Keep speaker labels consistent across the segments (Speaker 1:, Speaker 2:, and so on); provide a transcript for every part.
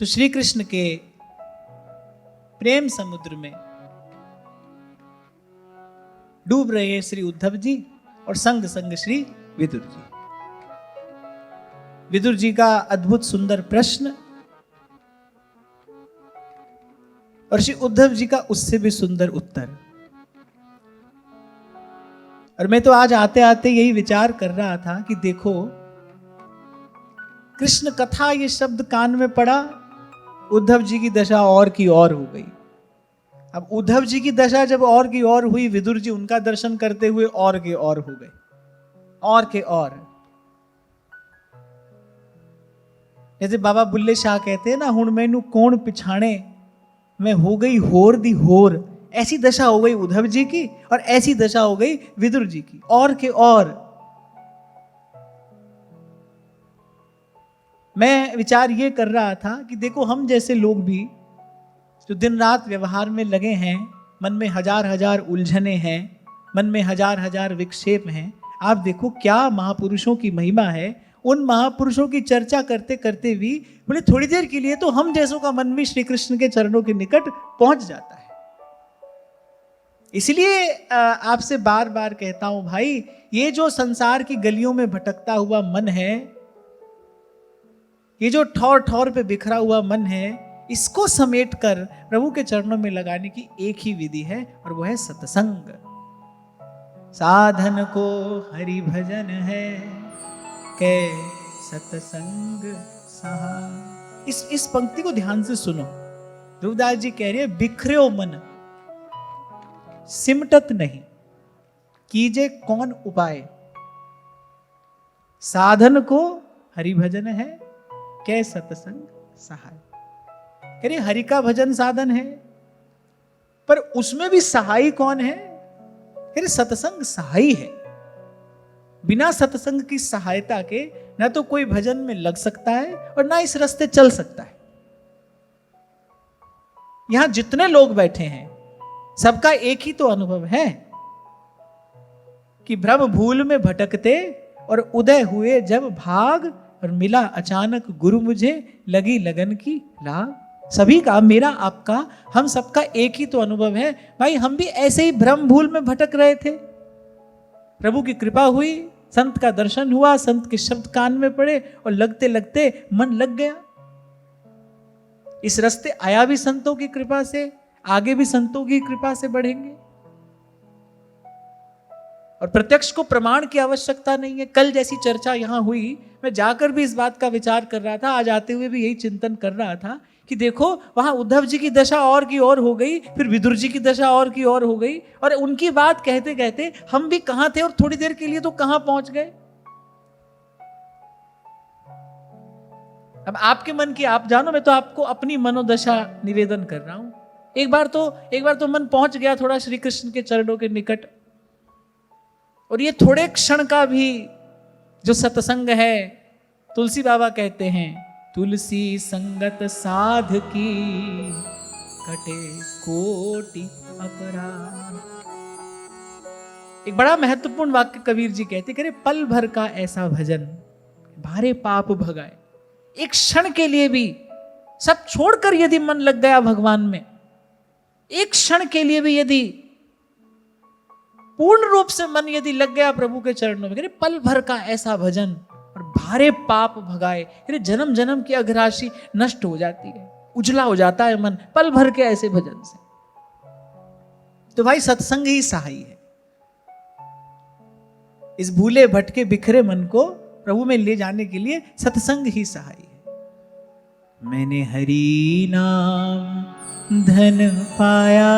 Speaker 1: तो श्री कृष्ण के प्रेम समुद्र में डूब रहे हैं श्री उद्धव जी और संग संग श्री विदुर जी। विदुर जी का अद्भुत सुंदर प्रश्न और श्री उद्धव जी का उससे भी सुंदर उत्तर। और मैं तो आज आते आते यही विचार कर रहा था कि देखो, कृष्ण कथा ये शब्द कान में पड़ा, उद्धव जी की दशा और की और हो गई। अब उद्धव जी की दशा जब और की और हुई, विदुर जी उनका दर्शन करते हुए और के और हो गए, और के और। जैसे बाबा बुल्ले शाह कहते हैं ना, हुण मैनू कौन पिछाणे, मैं हो गई होर दी होर। ऐसी दशा हो गई उद्धव जी की और ऐसी दशा हो गई विदुर जी की, और के और। मैं विचार ये कर रहा था कि देखो, हम जैसे लोग भी जो दिन रात व्यवहार में लगे हैं, मन में हजार हजार उलझने हैं, मन में हजार हजार विक्षेप हैं। आप देखो क्या महापुरुषों की महिमा है। उन महापुरुषों की चर्चा करते करते भी बोले थोड़ी देर के लिए तो हम जैसों का मन भी श्री कृष्ण के चरणों के निकट पहुंच जाता है। इसलिए आपसे बार बार कहता हूं भाई, ये जो संसार की गलियों में भटकता हुआ मन है, ये जो ठौर ठौर पे बिखरा हुआ मन है, इसको समेट कर प्रभु के चरणों में लगाने की एक ही विधि है और वो है सत्संग। साधन को हरि भजन है, कै सत्संग सहा। इस पंक्ति को ध्यान से सुनो। ध्रुवदास जी कह रहे हैं, बिखरे मन सिमटत नहीं, कीजे कौन उपाय। साधन को हरि भजन है, कै सत्संग सहाय। कह रहे हरि का भजन साधन है, पर उसमें भी सहाय कौन है? कह रहे सत्संग सहाय है। बिना सत्संग की सहायता के ना तो कोई भजन में लग सकता है और ना इस रास्ते चल सकता है। यहां जितने लोग बैठे हैं, सबका एक ही तो अनुभव है कि भ्रम भूल में भटकते और उदय हुए जब भाग, और मिला अचानक गुरु मुझे, लगी लगन की लाग। सभी का, मेरा आपका, हम सबका एक ही तो अनुभव है भाई। हम भी ऐसे ही भ्रम भूल में भटक रहे थे, प्रभु की कृपा हुई, संत का दर्शन हुआ, संत के शब्द कान में पड़े और लगते लगते मन लग गया। इस रास्ते आया भी संतों की कृपा से, आगे भी संतों की कृपा से बढ़ेंगे। और प्रत्यक्ष को प्रमाण की आवश्यकता नहीं है। कल जैसी चर्चा यहां हुई, मैं जाकर भी इस बात का विचार कर रहा था, आज आते हुए भी यही चिंतन कर रहा था कि देखो, वहां उद्धव जी की दशा और की और हो गई, फिर विदुर जी की दशा और की और हो गई, और उनकी बात कहते कहते हम भी कहां थे और थोड़ी देर के लिए तो कहां पहुंच गए। अब आपके मन की आप जानो, मैं तो आपको अपनी मनोदशा निवेदन कर रहा हूं। एक बार तो मन पहुंच गया थोड़ा श्री कृष्ण के चरणों के निकट, और ये थोड़े क्षण का भी जो सत्संग है, तुलसी बाबा कहते हैं, तुलसी संगत साध की, कटे कोटि अपराध। एक बड़ा महत्वपूर्ण वाक्य कबीर जी कहते, करे पल भर का ऐसा भजन, भारे पाप भगाए। एक क्षण के लिए भी सब छोड़कर यदि मन लग गया भगवान में, एक क्षण के लिए भी यदि पूर्ण रूप से मन यदि लग गया प्रभु के चरणों में, पल भर का ऐसा भजन और भारे पाप भगाए। जन्म जन्म की अघराशी नष्ट हो जाती है, उजला हो जाता है मन पल भर के ऐसे भजन से। तो भाई सत्संग ही सहाय है। इस भूले भटके बिखरे मन को प्रभु में ले जाने के लिए सत्संग ही सहाय है। मैंने हरि नाम धन पाया,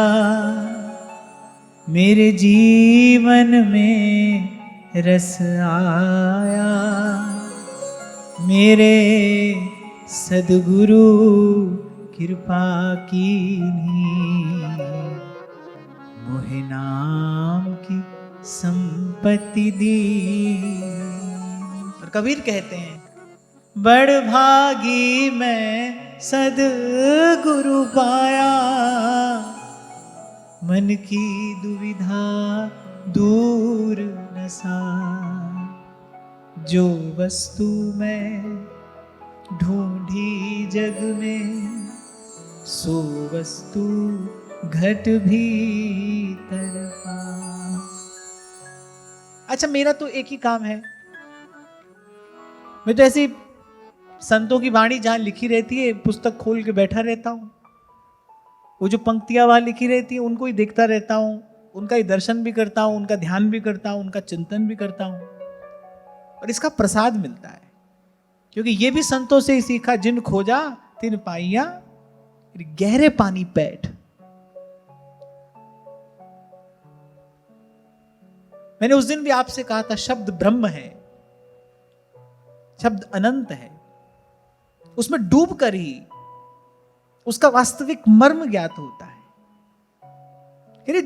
Speaker 1: मेरे जीवन में रस आया, मेरे सद्गुरु कृपा कीन्ही, मोहे नाम की संपत्ति दी। और कबीर कहते हैं, बड़ भागी मैं सद्गुरु पाया, मन की दुविधा दूर नसा, जो वस्तु मैं ढूंढी जग में सो वस्तु घट भीतर पाऊं। अच्छा, मेरा तो एक ही काम है, मैं तो ऐसी संतों की वाणी जहां लिखी रहती है पुस्तक खोल के बैठा रहता हूं, वो जो पंक्तियां वहां लिखी रहती है उनको ही देखता रहता हूं, उनका ही दर्शन भी करता हूं, उनका ध्यान भी करता हूं, उनका चिंतन भी करता हूं, और इसका प्रसाद मिलता है। क्योंकि ये भी संतों से ही सीखा, जिन खोजा तिन पाइया गहरे पानी पैठ। मैंने उस दिन भी आपसे कहा था, शब्द ब्रह्म है, शब्द अनंत है, उसमें डूब कर ही उसका वास्तविक मर्म ज्ञात होता है।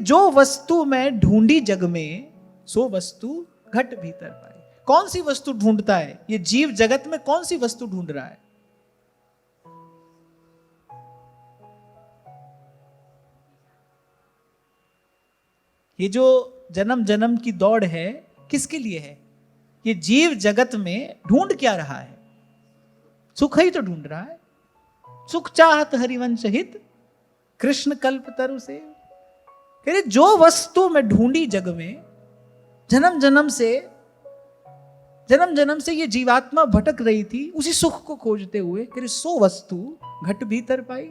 Speaker 1: जो वस्तु मैं ढूंढी जग में सो वस्तु घट भीतर पाई। कौन सी वस्तु ढूंढता है ये जीव जगत में? कौन सी वस्तु ढूंढ रहा है? ये जो जन्म जन्म की दौड़ है किसके लिए है? ये जीव जगत में ढूंढ क्या रहा है? सुख ही तो ढूंढ रहा है। सुख चाहत हरिवंश हित कृष्ण कल्प तरु से। जो वस्तु मैं ढूंढी जग में, जन्म जन्म से ये जीवात्मा भटक रही थी उसी सुख को खोजते हुए, सो वस्तु घट भीतर पाई।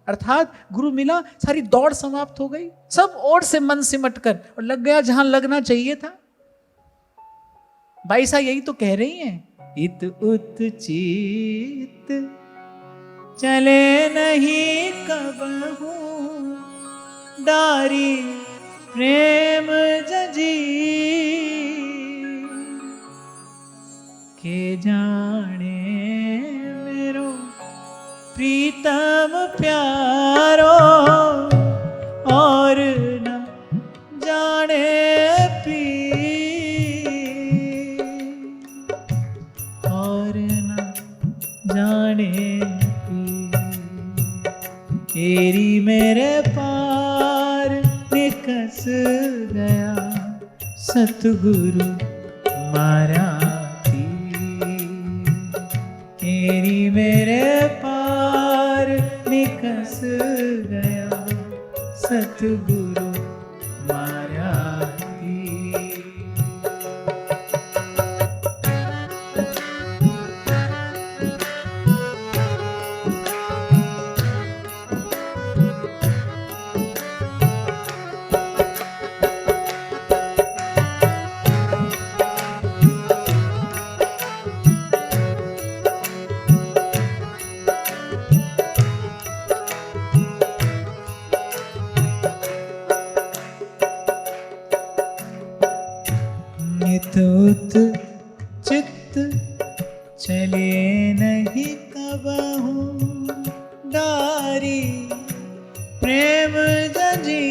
Speaker 1: अर्थात गुरु मिला, सारी दौड़ समाप्त हो गई, सब ओर से मन सिमट कर और लग गया जहां लगना चाहिए था। बाईसा यही तो कह रही हैं, इत उत चित चले नहीं कबहू डारी प्रेम जजी के जाने मेरो प्रीतम प्यारो और न जाने पी और न जाने पी। तेरी मेरे पार निकस गया सतगुरु मारा तेरी मेरे पार निकस गया सतगुरु मारा उत चित्त चले नहीं कबहू डारी प्रेम जजी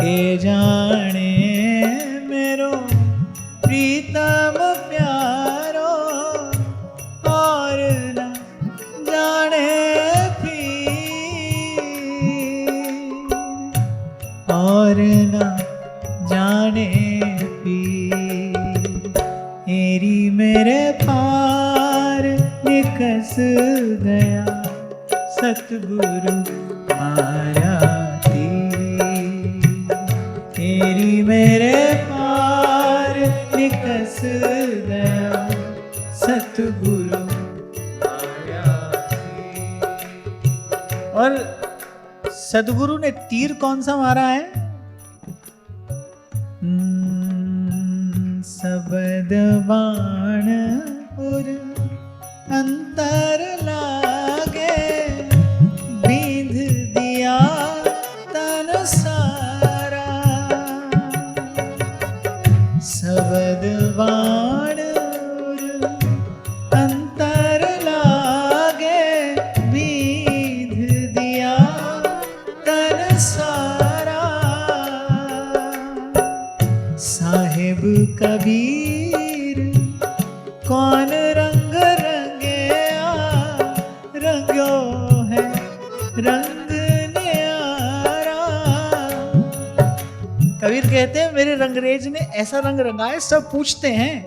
Speaker 1: के जाने मेरो प्रीतम प्यारो और न जाने और न जाने पी। तेरी मेरे पार निकस गया सतगुरु माया तेरी मेरे पार निकस गया सतगुरु माया। और सदगुरु ने तीर कौन सा मारा है? सबद बाण और अंतर लागे बींध दिया तन सारा। सबद बाण और अंतर लागे बींध दिया तन सारा। साहिब कबीर कौन रंग रंगया रंगो है रंग न्यारा। कबीर कहते हैं मेरे रंगरेज ने ऐसा रंग रंगा है, सब पूछते हैं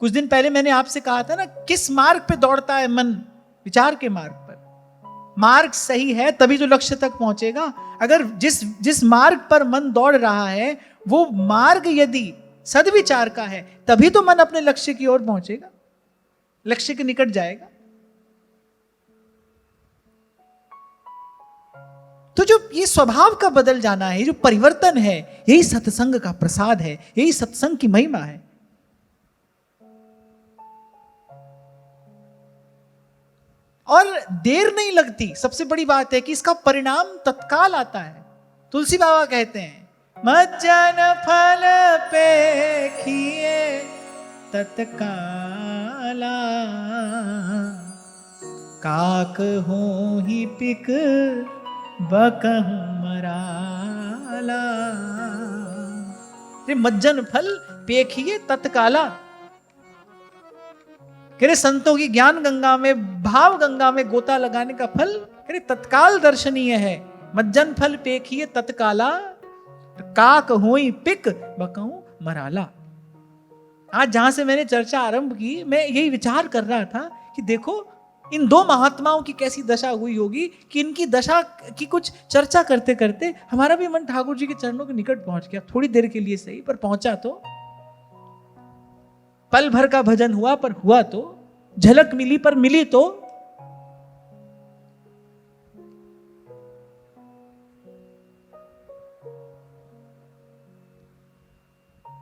Speaker 1: कुछ दिन पहले मैंने आपसे कहा था ना, किस मार्ग पे दौड़ता है मन? विचार के मार्ग पर। मार्ग सही है तभी तो लक्ष्य तक पहुंचेगा। अगर जिस मार्ग पर मन दौड़ रहा है वो मार्ग यदि सद्विचार का है तभी तो मन अपने लक्ष्य की ओर पहुंचेगा, लक्ष्य के निकट जाएगा। तो जो ये स्वभाव का बदल जाना है, जो परिवर्तन है, यही सत्संग का प्रसाद है, यही सत्संग की महिमा है। और देर नहीं लगती। सबसे बड़ी बात है कि इसका परिणाम तत्काल आता है। तुलसी बाबा कहते हैं, मज्जन फल पेखिए तत्काला, काक हो ही पिक बकहु मराला। मज्जन फल पेखिए तत्काला। कह रहे संतों की ज्ञान गंगा में, भाव गंगा में गोता लगाने का फल कह रहे तत्काल दर्शनीय है। मज्जन फल पेखिए तत्काला, काक होई पिक बकहु मराला। आज जहां से मैंने चर्चा आरंभ की, मैं यही विचार कर रहा था कि देखो इन दो महात्माओं की कैसी दशा हुई होगी कि इनकी दशा की कुछ चर्चा करते करते हमारा भी मन ठाकुर जी के चरणों के निकट पहुंच गया। थोड़ी देर के लिए सही, पर पहुंचा तो। पल भर का भजन हुआ, पर हुआ तो। झलक मिली, पर मिली तो।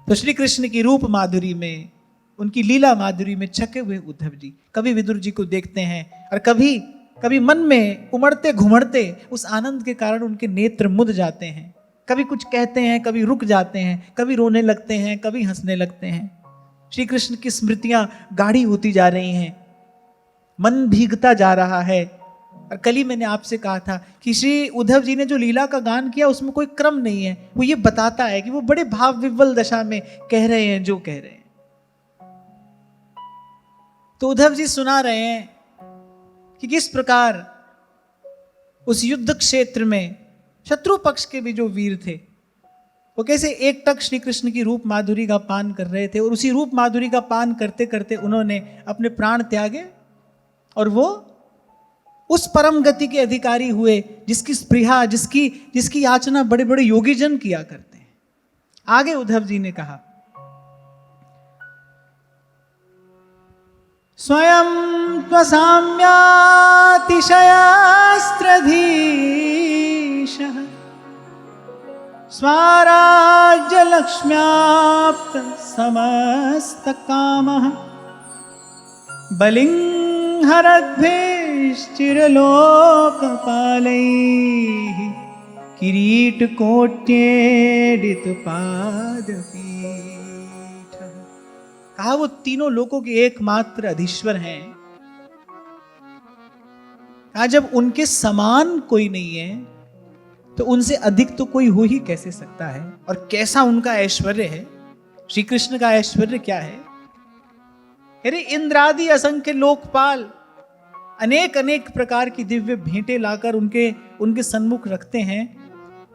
Speaker 1: तो श्री कृष्ण की रूप माधुरी में, उनकी लीला माधुरी में छके हुए उद्धव जी कभी विदुर जी को देखते हैं और कभी कभी मन में उमड़ते घुमड़ते उस आनंद के कारण उनके नेत्र मुद जाते हैं। कभी कुछ कहते हैं, कभी रुक जाते हैं, कभी रोने लगते हैं, कभी हंसने लगते हैं। श्री कृष्ण की स्मृतियां गाढ़ी होती जा रही हैं, मन भीगता जा रहा है। और कल ही मैंने आपसे कहा था कि श्री उद्धव जी ने जो लीला का गान किया उसमें कोई क्रम नहीं है। वो ये बताता है कि वो बड़े भाव विह्वल दशा में कह रहे हैं जो कह रहे हैं। तो उद्धव जी सुना रहे हैं कि किस प्रकार उस युद्ध क्षेत्र में शत्रु पक्ष के भी जो वीर थे वो कैसे एक टक श्री कृष्ण की रूप माधुरी का पान कर रहे थे, और उसी रूप माधुरी का पान करते करते उन्होंने अपने प्राण त्यागे और वो उस परम गति के अधिकारी हुए जिसकी स्पृहा, जिसकी याचना बड़े बड़े योगी जन किया करते हैं। आगे उद्धव जी ने कहा, स्वयं त्वसाम्यातिशयास्त्रधीशः स्वराज्य लक्ष्म्याप्त समस्त कामः बलिंहरद्भिश्चिरलोकपालैः किरीटकोट्येडितपादपीठः। कहा वो तीनों लोकों के एकमात्र अधीश्वर हैं। कहा जब उनके समान कोई नहीं है तो उनसे अधिक तो कोई हो ही कैसे सकता है। और कैसा उनका ऐश्वर्य है, श्री कृष्ण का ऐश्वर्य क्या है। अरे इंद्रादि असंख्य लोकपाल अनेक अनेक प्रकार की दिव्य भेंटें लाकर उनके सन्मुख रखते हैं,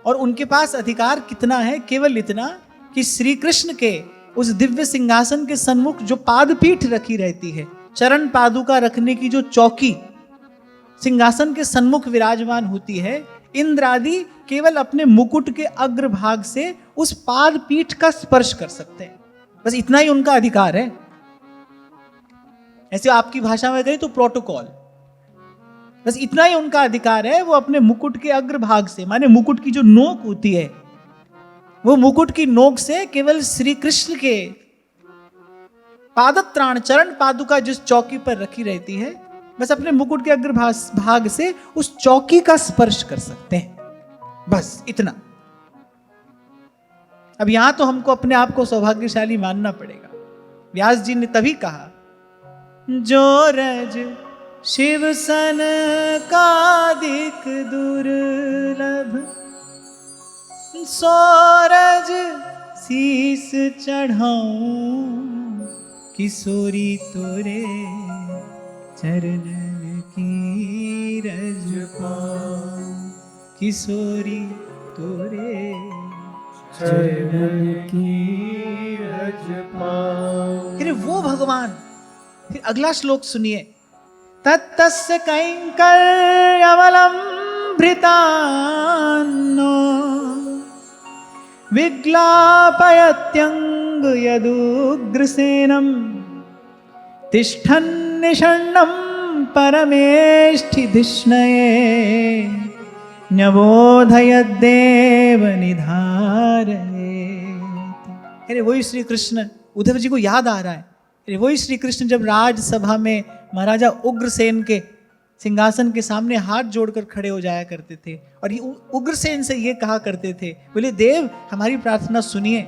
Speaker 1: और उनके पास अधिकार कितना है, केवल इतना कि श्री कृष्ण के उस दिव्य सिंहासन के सन्मुख जो पादपीठ रखी रहती है, चरण पादुका रखने की जो चौकी सिंहासन के सन्मुख विराजमान होती है, इंद्रादि केवल अपने मुकुट के अग्रभाग से उस पादपीठ का स्पर्श कर सकते हैं। बस इतना ही उनका अधिकार है। ऐसे आपकी भाषा में कहें तो प्रोटोकॉल, बस इतना ही उनका अधिकार है। वो अपने मुकुट के अग्रभाग से, माने मुकुट की जो नोक होती है, वो मुकुट की नोक से केवल श्री कृष्ण के पादत्राण चरण पादुका जिस चौकी पर रखी रहती है, बस अपने मुकुट के अग्रभाग से उस चौकी का स्पर्श कर सकते हैं। बस इतना। अब यहां तो हमको अपने आप को सौभाग्यशाली मानना पड़ेगा। व्यास जी ने तभी कहा, जो रज शिव सन कादिक दुर्लभ, सोरज शीस चढ़ाऊं किशोरी तोरे चरणन की रज पाऊं, किशोरी तोरे चरणन की रज पाऊं। अरे वो भगवान। फिर अगला श्लोक सुनिए, तत्तस्य कैंकर्यमलम्भृतान्नो विग्लापयत्यंग यदुग्रसेनम तिष्ठन्निषण्णं परमेष्ठिधिष्णये न्यबोधयद्देव निधारयेत्। अरे वही श्री कृष्ण, उद्धव जी को याद आ रहा है, अरे वही श्री कृष्ण जब राजसभा में महाराजा उग्रसेन के सिंहासन के सामने हाथ जोड़कर खड़े हो जाया करते थे और ये उग्रसेन से ये कहा करते थे, बोले देव हमारी प्रार्थना सुनिए,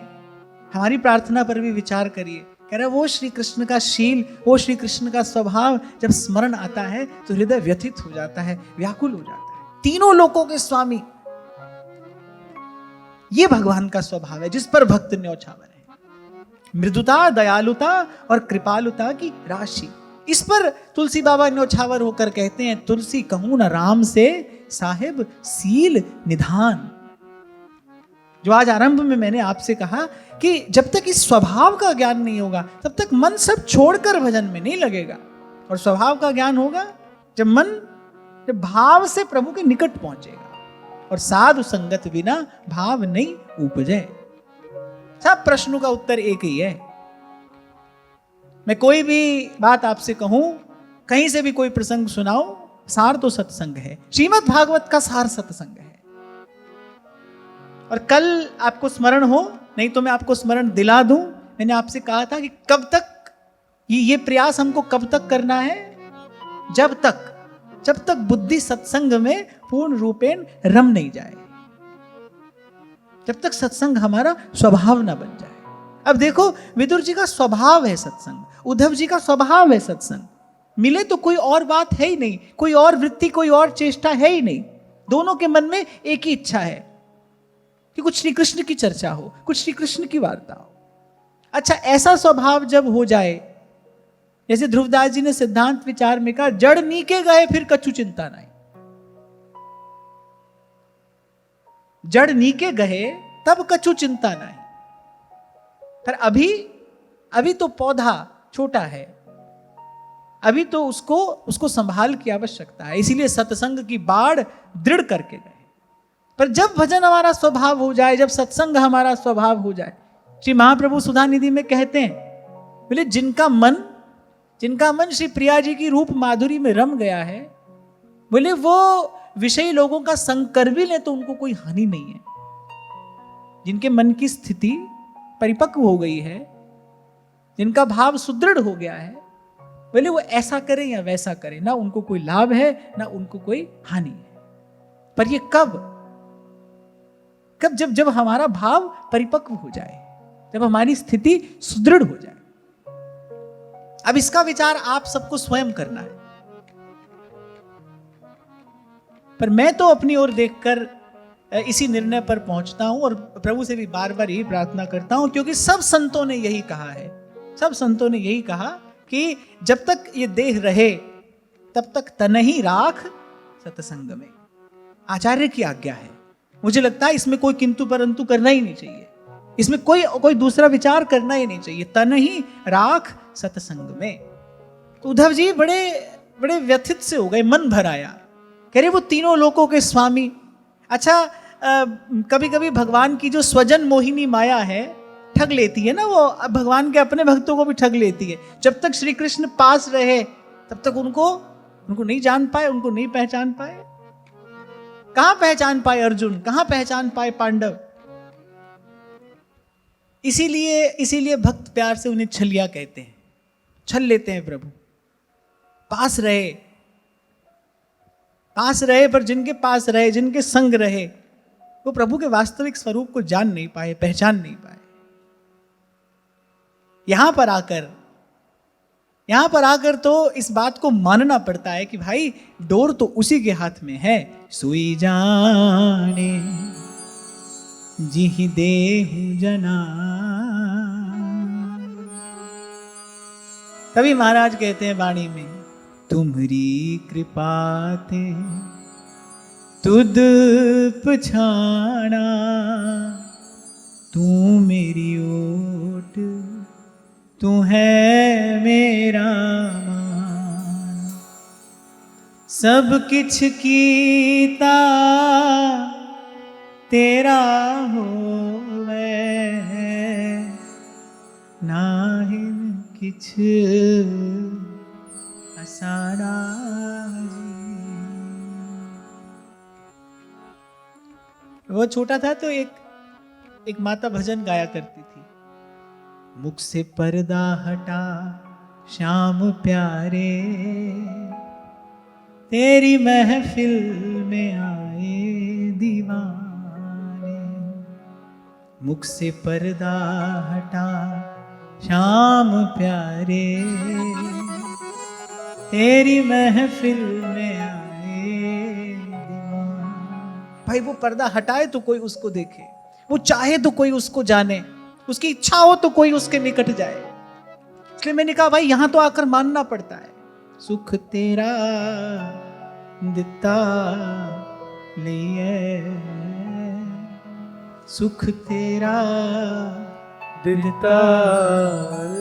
Speaker 1: हमारी प्रार्थना पर भी विचार करिए। कह रहा वो श्री कृष्ण का शील, वो श्री कृष्ण का स्वभाव जब स्मरण आता है तो हृदय व्यथित हो जाता है, व्याकुल हो जाता है। तीनों लोकों के स्वामी, ये भगवान का स्वभाव है जिस पर भक्त न्यौछावर है। मृदुता, दयालुता और कृपालुता की राशि, इस पर तुलसी बाबा न्यौछावर होकर कहते हैं, तुलसी कहूं न राम से साहिब सील निधान। जो आज आरंभ में मैंने आपसे कहा कि जब तक इस स्वभाव का ज्ञान नहीं होगा तब तक मन सब छोड़कर भजन में नहीं लगेगा। और स्वभाव का ज्ञान होगा जब मन, जब भाव से प्रभु के निकट पहुंचेगा। और साधु संगत बिना भाव नहीं उपजे। सब प्रश्नों का उत्तर एक ही है। मैं कोई भी बात आपसे कहूं, कहीं से भी कोई प्रसंग सुनाओ, सार तो सत्संग है। श्रीमद् भागवत का सार सत्संग है। और कल आपको स्मरण हो, नहीं तो मैं आपको स्मरण दिला दूं, मैंने आपसे कहा था कि कब तक ये प्रयास हमको कब तक करना है, जब तक बुद्धि सत्संग में पूर्ण रूपेण रम नहीं जाए, जब तक सत्संग हमारा स्वभाव ना बन जाए। अब देखो, विदुर जी का स्वभाव है सत्संग, उद्धव जी का स्वभाव है सत्संग। मिले तो कोई और बात है ही नहीं, कोई और वृत्ति, कोई और चेष्टा है ही नहीं। दोनों के मन में एक ही इच्छा है कि कुछ श्री कृष्ण की चर्चा हो, कुछ श्री कृष्ण की वार्ता हो। अच्छा, ऐसा स्वभाव जब हो जाए, जैसे ध्रुवदास जी ने सिद्धांत विचार में कहा, जड़ नीके गए फिर कछु चिंता नहीं। जड़ नीके गए तब कछु चिंता नहीं। पर अभी तो पौधा छोटा है, अभी तो उसको संभाल की आवश्यकता है। इसीलिए सत्संग की बाढ़ दृढ़ करके गए। पर जब भजन हमारा स्वभाव हो जाए, जब सत्संग हमारा स्वभाव हो जाए, श्री महाप्रभु सुधानिधि में कहते हैं, बोले जिनका मन श्री प्रिया जी की रूप माधुरी में रम गया है, बोले वो विषयी लोगों का संग कर भी ले तो उनको कोई हानि नहीं है। जिनके मन की स्थिति परिपक्व हो गई है, जिनका भाव सुदृढ़ हो गया है, बोले वो ऐसा करें या वैसा करें, ना उनको कोई लाभ है ना उनको कोई हानि है। पर ये कब जब हमारा भाव परिपक्व हो जाए, जब हमारी स्थिति सुदृढ़ हो जाए। अब इसका विचार आप सबको स्वयं करना है। पर मैं तो अपनी ओर देखकर इसी निर्णय पर पहुंचता हूं और प्रभु से भी बार बार यही प्रार्थना करता हूं, क्योंकि सब संतों ने यही कहा है, सब संतों ने यही कहा कि जब तक ये देह रहे तब तक तनहि राख सत्संग में। आचार्य की आज्ञा है। मुझे लगता है इसमें कोई किंतु परंतु करना ही नहीं चाहिए, इसमें कोई दूसरा विचार करना ही नहीं चाहिए। तनहि राख सत्संग में। तो उद्धव जी बड़े व्यथित से हो गए, मन भर आया। कह रहे वो तीनों लोकों के स्वामी। अच्छा, कभी कभी भगवान की जो स्वजन मोहिनी माया है ठग लेती है ना, वो भगवान के अपने भक्तों को भी ठग लेती है। जब तक श्री कृष्ण पास रहे तब तक उनको नहीं जान पाए, उनको नहीं पहचान पाए। कहां पहचान पाए अर्जुन, कहां पहचान पाए पांडव। इसीलिए भक्त प्यार से उन्हें छलिया कहते हैं, छल लेते हैं प्रभु। पास रहे पर जिनके पास रहे, जिनके संग रहे, वो प्रभु के वास्तविक स्वरूप को जान नहीं पाए, पहचान नहीं पाए। यहां पर आकर तो इस बात को मानना पड़ता है कि भाई डोर तो उसी के हाथ में है। सुई जाने जिहि देहु जना। तभी महाराज कहते हैं वाणी में, तुम्हारी कृपा ते तुद पछाना, तू मेरी ओट तू है मेरा मान, सब किछ कीता तेरा होवे, नाहिन किछ असारा जी। वो छोटा था तो एक माता भजन गाया करती थी, मुख से पर्दा हटा श्याम प्यारे, तेरी महफिल में आए दीवाने। मुख से पर्दा हटा श्याम प्यारे, तेरी महफिल में आए दीवाने। भाई वो पर्दा हटाए तो कोई उसको देखे, वो चाहे तो कोई उसको जाने, उसकी इच्छा हो तो कोई उसके निकट जाए। इसलिए मैंने कहा भाई यहां तो आकर मानना पड़ता है, सुख तेरा दिता लिए, सुख तेरा
Speaker 2: दिता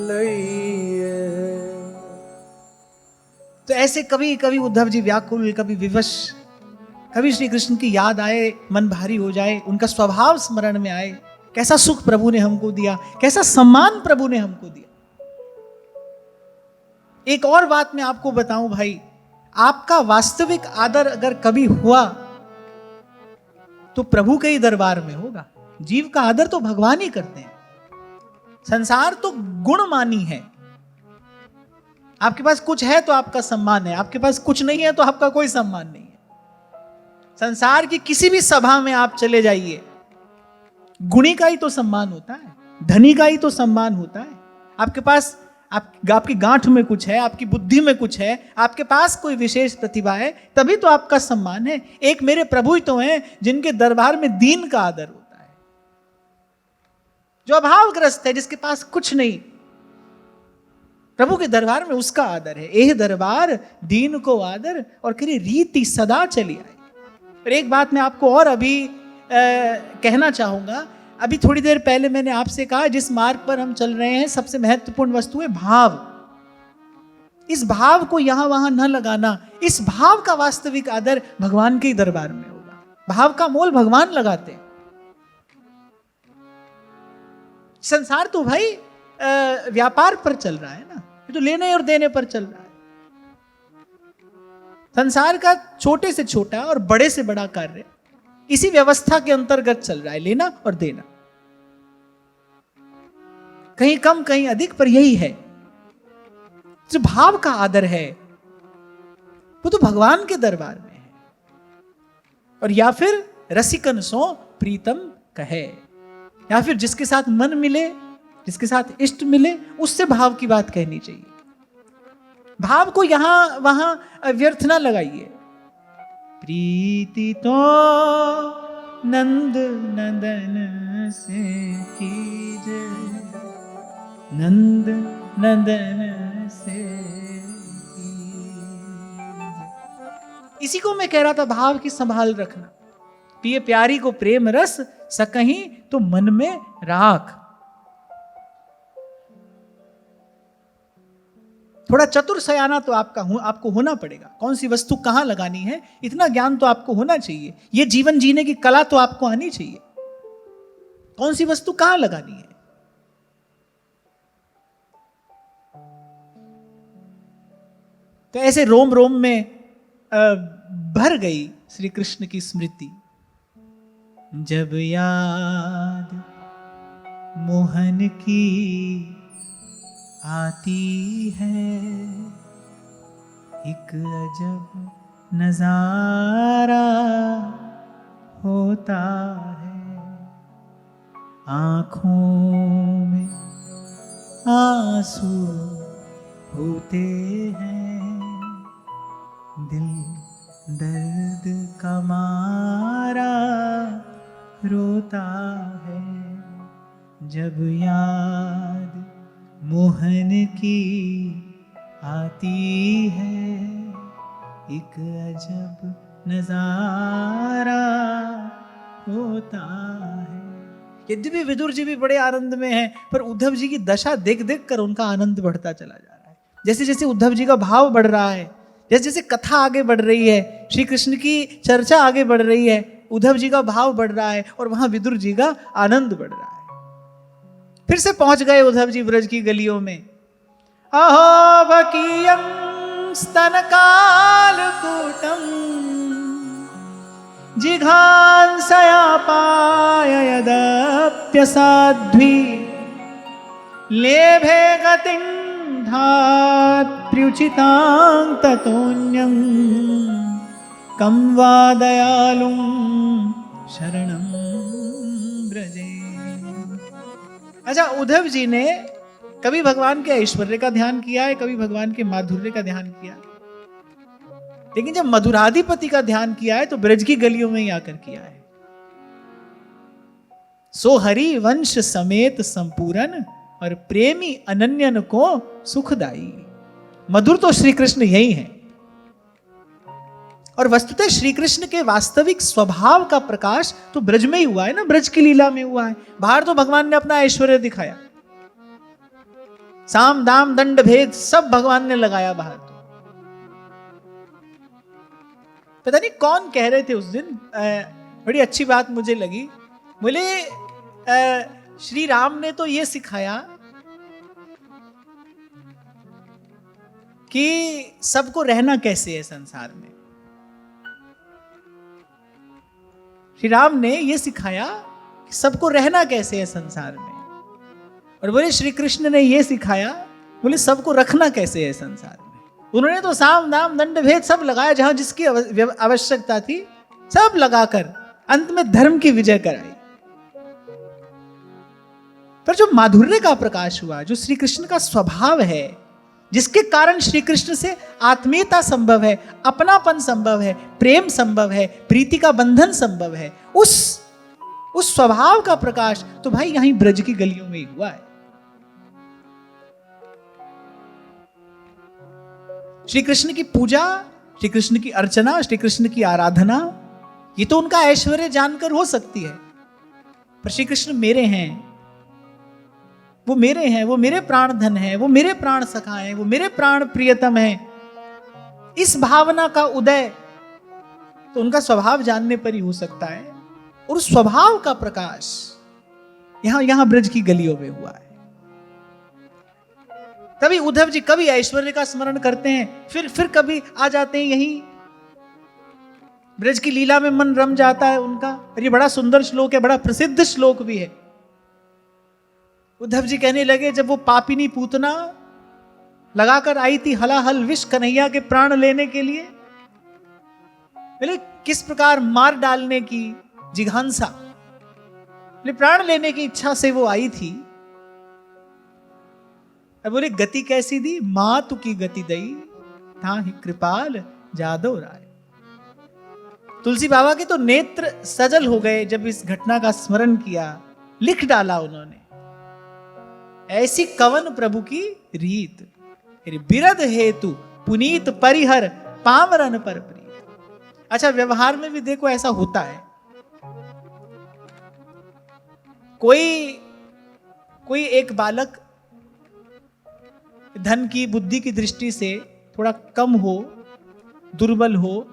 Speaker 2: लिए।
Speaker 1: तो ऐसे कभी कभी उद्धव जी व्याकुल, कभी विवश, कभी श्री कृष्ण की याद आए, मन भारी हो जाए, उनका स्वभाव स्मरण में आए, कैसा सुख प्रभु ने हमको दिया, कैसा सम्मान प्रभु ने हमको दिया। एक और बात मैं आपको बताऊं भाई, आपका वास्तविक आदर अगर कभी हुआ तो प्रभु के ही दरबार में होगा। जीव का आदर तो भगवान ही करते हैं। संसार तो गुणमानी है, आपके पास कुछ है तो आपका सम्मान है, आपके पास कुछ नहीं है तो आपका कोई सम्मान नहीं है। संसार की किसी भी सभा में आप चले जाइए, गुणी का ही तो सम्मान होता है, धनी का ही तो सम्मान होता है। आपके पास आपकी गांठ में कुछ है, आपकी बुद्धि में कुछ है, आपके पास कोई विशेष प्रतिभा है, तभी तो आपका सम्मान है। एक मेरे प्रभु ही तो हैं जिनके दरबार में दीन का आदर होता है, जो अभावग्रस्त है, जिसके पास कुछ नहीं, प्रभु के दरबार में उसका आदर है। एह दरबार दीन को आदर, और करी रीति सदा चली आई। और एक बात मैं आपको और अभी कहना चाहूंगा, अभी थोड़ी देर पहले मैंने आपसे कहा जिस मार्ग पर हम चल रहे हैं सबसे महत्वपूर्ण वस्तु है भाव। इस भाव को यहां वहां न लगाना, इस भाव का वास्तविक आदर भगवान के ही दरबार में होगा। भाव का मोल भगवान लगाते हैं। संसार तो भाई व्यापार पर चल रहा है ना, ये तो लेने और देने पर चल रहा है। संसार का छोटे से छोटा और बड़े से बड़ा कार्य इसी व्यवस्था के अंतर्गत चल रहा है, लेना और देना, कहीं कम कहीं अधिक, पर यही है। जो भाव का आदर है वो तो भगवान के दरबार में है। और या फिर रसिकन सो प्रीतम कहे, या फिर जिसके साथ मन मिले, जिसके साथ इष्ट मिले, उससे भाव की बात कहनी चाहिए। भाव को यहां वहां व्यर्थ ना लगाइए। प्रीति तो नंद नंदन से कीजे, नंद नंदन से कीजे। इसी को मैं कह रहा था, भाव की संभाल रखना। पिए प्यारी को प्रेम रस, सकहीं तो मन में राख। थोड़ा चतुर सयाना तो आपको होना पड़ेगा। कौन सी वस्तु कहां लगानी है, इतना ज्ञान तो आपको होना चाहिए। यह जीवन जीने की कला तो आपको आनी चाहिए, कौन सी वस्तु कहां लगानी है। तो ऐसे रोम रोम में भर गई श्री कृष्ण की स्मृति। जब याद मोहन की आती है, एक अजब नजारा होता है। आंखों में आंसू होते हैं, दिल दर्द का मारा रोता है। जब याद मोहन की आती है, एक अजब नजारा होता है। यद्यपि विदुर जी भी बड़े आनंद में हैं, पर उद्धव जी की दशा देख देख कर उनका आनंद बढ़ता चला जा रहा है। जैसे जैसे उद्धव जी का भाव बढ़ रहा है, जैसे जैसे कथा आगे बढ़ रही है, श्री कृष्ण की चर्चा आगे बढ़ रही है, उद्धव जी का भाव बढ़ रहा है और वहां विदुर जी का आनंद बढ़ रहा है। फिर से पहुंच गए उद्धव जी ब्रज की गलियों में। अहो बकीयं स्तन कालकूटं जिघांसया पाययदप्यसाध्वी लेभे गतिं धात्र्युचितां ततोऽन्यं कं वा दयालुं शरणं ब्रजे। अच्छा, उद्धव जी ने कभी भगवान के ऐश्वर्य का ध्यान किया है, कभी भगवान के माधुर्य का ध्यान किया, लेकिन जब मधुराधिपति का ध्यान किया है तो ब्रज की गलियों में ही आकर किया है। सो हरि वंश समेत संपूर्ण और प्रेमी अनन्यन को सुखदाई। मधुर तो श्री कृष्ण यही है, और वस्तुतः श्री कृष्ण के वास्तविक स्वभाव का प्रकाश तो ब्रज में ही हुआ है ना, ब्रज की लीला में हुआ है। बाहर तो भगवान ने अपना ऐश्वर्य दिखाया, साम दाम दंड भेद सब भगवान ने लगाया बाहर। तो पता नहीं कौन कह रहे थे उस दिन, बड़ी अच्छी बात मुझे लगी। बोले श्री राम ने तो ये सिखाया कि सबको रहना कैसे है संसार में। श्री राम ने ये सिखाया कि सबको रहना कैसे है संसार में, और बोले श्री कृष्ण ने ये सिखाया, बोले सबको रखना कैसे है संसार में। उन्होंने तो साम दाम दंड भेद सब लगाया, जहां जिसकी आवश्यकता थी सब लगाकर अंत में धर्म की विजय कराई। पर जो माधुर्य का प्रकाश हुआ, जो श्री कृष्ण का स्वभाव है, जिसके कारण श्री कृष्ण से आत्मीयता संभव है, अपनापन संभव है, प्रेम संभव है, प्रीति का बंधन संभव है, उस स्वभाव का प्रकाश तो भाई यहीं ब्रज की गलियों में ही हुआ है। श्री कृष्ण की पूजा, श्री कृष्ण की अर्चना, श्री कृष्ण की आराधना, ये तो उनका ऐश्वर्य जानकर हो सकती है, पर श्री कृष्ण मेरे हैं, वो मेरे हैं, वो मेरे प्राण धन है, वो मेरे प्राण सखा है, वो मेरे प्राण प्रियतम है। इस भावना का उदय तो उनका स्वभाव जानने पर ही हो सकता है, और उस स्वभाव का प्रकाश यहां ब्रज की गलियों में हुआ है। तभी उद्धव जी कभी ऐश्वर्य का स्मरण करते हैं, फिर कभी आ जाते हैं यहीं ब्रज की लीला में, मन रम जाता है उनका। और ये बड़ा सुंदर श्लोक है, बड़ा प्रसिद्ध श्लोक भी है। उद्धव जी कहने लगे, जब वो पापिनी पूतना लगाकर आई थी हलाहल विष कन्हैया के प्राण लेने के लिए, बोले किस प्रकार मार डालने की जिघांसा, बोले प्राण लेने की इच्छा से वो आई थी। अब बोले गति कैसी दी, मातु की गति दई ताहि कृपाल जादव राय। तुलसी बाबा के तो नेत्र सजल हो गए जब इस घटना का स्मरण किया। लिख डाला उन्होंने, ऐसी कवन प्रभु की रीत, बिरद हेतु पुनीत परिहर पामरन पर प्रीत। अच्छा, व्यवहार में भी देखो ऐसा होता है, कोई एक बालक धन की बुद्धि की दृष्टि से थोड़ा कम हो, दुर्बल हो,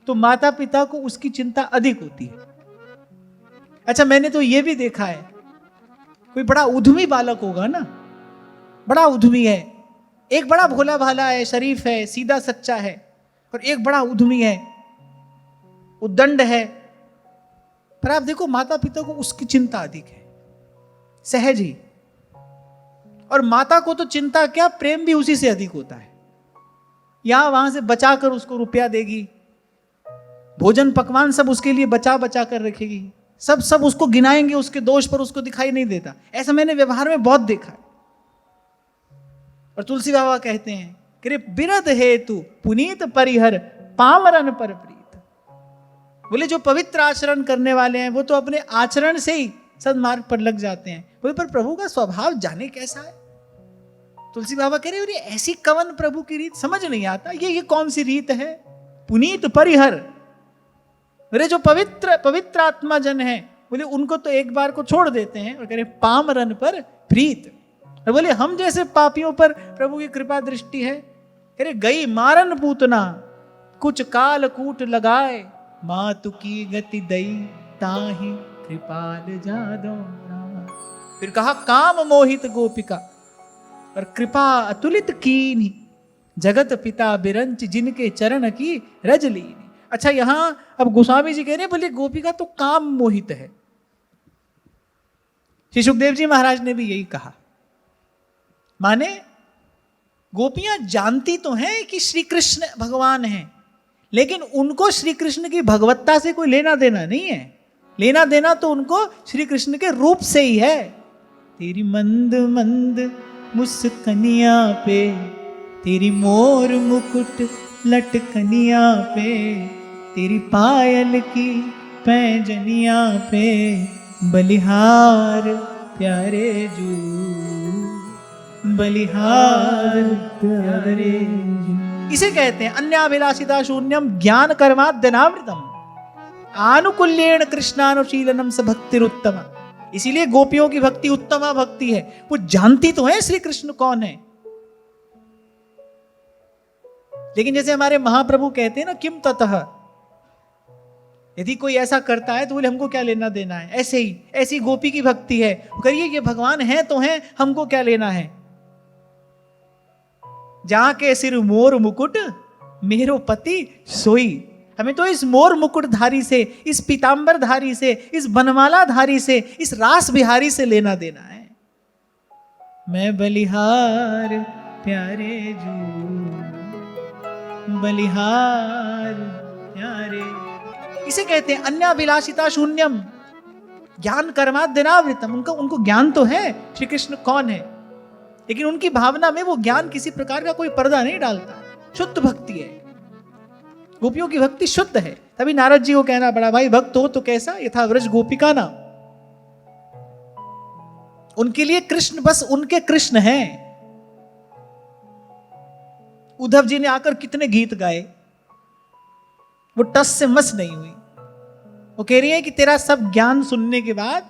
Speaker 1: तो माता पिता को उसकी चिंता अधिक होती है। अच्छा, मैंने तो यह भी देखा है, कोई बड़ा उद्यमी बालक होगा ना, बड़ा उद्यमी है, एक बड़ा भोला भाला है, शरीफ है, सीधा सच्चा है, और एक बड़ा उद्यमी है, उद्दंड है, पर आप देखो माता पिता को उसकी चिंता अधिक है, सहज ही। और माता को तो चिंता क्या, प्रेम भी उसी से अधिक होता है। यहां वहां से बचाकर उसको रुपया देगी, भोजन पकवान सब उसके लिए बचा बचा कर रखेगी, सब उसको गिनाएंगे, उसके दोष पर उसको दिखाई नहीं देता। ऐसा मैंने व्यवहार में बहुत देखा है। और तुलसी बाबा कहते हैं कि बिरद हेतु पुनीत परिहर पामरन पर प्रीत। बोले जो पवित्र आचरण करने वाले हैं वो तो अपने आचरण से ही सन्मार्ग पर लग जाते हैं, बोले पर प्रभु का स्वभाव जाने कैसा है। तुलसी बाबा कह रहे ऐसी कवन प्रभु की रीत, समझ नहीं आता ये कौन सी रीत है। पुनीत परिहर, मेरे जो पवित्र आत्मा जन है बोले उनको तो एक बार को छोड़ देते हैं और कह रहे पामरन पर प्रीत। और बोले हम जैसे पापियों पर प्रभु की कृपा दृष्टि है। कह रहे गई मारन पूतना कुछ काल कूट लगाए, मातु की गति दई ताहि कृपाल जादो नाम। फिर कहा काम मोहित गोपिका और कृपा अतुलित कीन्ही, जगत पिता बिरंच जिनके चरण की रज लीनी। अच्छा यहां अब गोस्वामी जी कह रहे हैं बोले गोपिका तो काम मोहित है। श्री सुखदेव जी महाराज ने भी यही कहा, माने गोपियां जानती तो हैं कि श्री कृष्ण भगवान हैं, लेकिन उनको श्री कृष्ण की भगवत्ता से कोई लेना देना नहीं है। लेना देना तो उनको श्री कृष्ण के रूप से ही है। तेरी मंद मंद मुस्कनिया पे, तेरी मोर मुकुट लटकनिया पे, तेरी पायल की पैंजनिया पे, बलिहार प्यारे जू, बलिहार प्यारे जू। इसे कहते हैं अन्याभिलाषिता शून्यम ज्ञान कर्माद्यनावृतम आनुकूल्येण कृष्णानुशीलनम स भक्तिरुत्तम। इसीलिए गोपियों की भक्ति उत्तमा भक्ति है। वो जानती तो है श्री कृष्ण कौन है, लेकिन जैसे हमारे महाप्रभु कहते हैं ना किम ततः, यदि कोई ऐसा करता है तो बोले हमको क्या लेना देना है। ऐसे ही ऐसी गोपी की भक्ति है, करिए ये भगवान है तो है, हमको क्या लेना है। जहां के सिर मोर मुकुट मेरो पति सोई। हमें तो इस मोर मुकुट धारी से, इस पीतांबर धारी से, इस बनमाला धारी से, इस रास बिहारी से लेना देना है। मैं बलिहार प्यारे जू, बलिहार प्यारे। इसे कहते हैं अन्याभिलाषिता शून्यम ज्ञान कर्माद्यनावृतम। उनको ज्ञान तो है श्री कृष्ण कौन है, लेकिन उनकी भावना में वो ज्ञान किसी प्रकार का कोई पर्दा नहीं डालता। शुद्ध भक्ति है, गोपियों की भक्ति शुद्ध है। तभी नारद जी को कहना पड़ा भाई भक्त हो तो कैसा, यथा व्रज गोपिका ना। उनके लिए कृष्ण बस उनके कृष्ण हैं। उद्धव जी ने आकर कितने गीत गाए, वो टस से मस नहीं हुई। वो कह रही है कि तेरा सब ज्ञान सुनने के बाद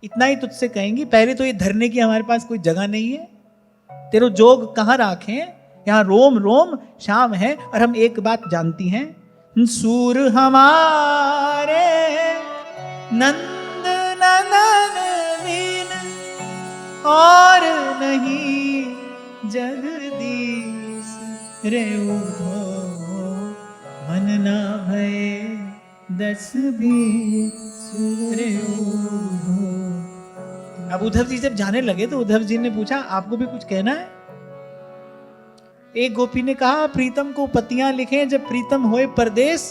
Speaker 1: इतना ही तुझसे कहेंगी, पहले तो ये धरने की हमारे पास कोई जगह नहीं है, तेरो जोग कहां राखें, यहां रोम रोम शाम है। और हम एक बात जानती हैं, सूर हमारे नंद नंदन वीन और नहीं जगदीश रे उधो मन ना भये दस बीस रे उधो। अब उद्धव जी जब जाने लगे तो उद्धव जी ने पूछा आपको भी कुछ कहना है। एक गोपी ने कहा प्रीतम को पतियां लिखें जब प्रीतम होए परदेश।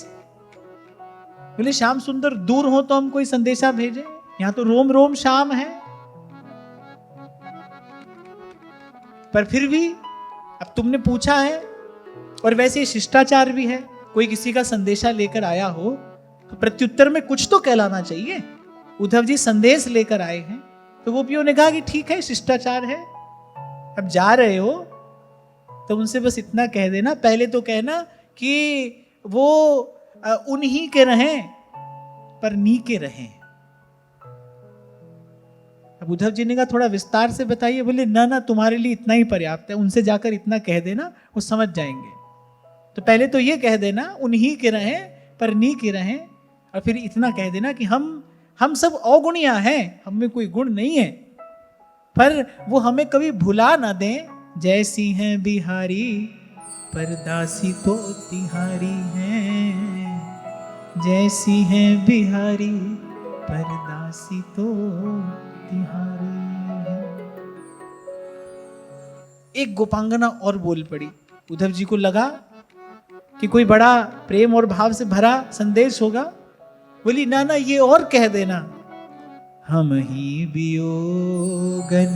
Speaker 1: बोले श्याम सुंदर दूर हो तो हम कोई संदेशा भेजें, यहां तो रोम रोम शाम है। पर फिर भी अब तुमने पूछा है, और वैसे शिष्टाचार भी है, कोई किसी का संदेशा लेकर आया हो तो प्रत्युत्तर में कुछ तो कहलाना चाहिए। उद्धव जी संदेश लेकर आए हैं, तो गोपियों ने कहा कि ठीक है शिष्टाचार है, अब जा रहे हो तो उनसे बस इतना कह देना, पहले तो कहना कि वो उन्हीं के रहें पर नी के रहें। अब उद्धव जी ने कहा थोड़ा विस्तार से बताइए। बोले ना तुम्हारे लिए इतना ही पर्याप्त है, उनसे जाकर इतना कह देना वो समझ जाएंगे। तो पहले तो ये कह देना उन्हीं के रहें पर नी के रहें, और फिर इतना कह देना कि हम सब अवगुणिया हैं, हम में कोई गुण नहीं है, पर वो हमें कभी भुला ना दें। जैसी हैं बिहारी पर दासी तो तिहारी हैं, जैसी हैं बिहारी पर दासी तो तिहारी हैं। एक गोपांगना और बोल पड़ी। उद्धव जी को लगा कि कोई बड़ा प्रेम और भाव से भरा संदेश होगा। बोली ना ये और कह देना, हम ही वियोगन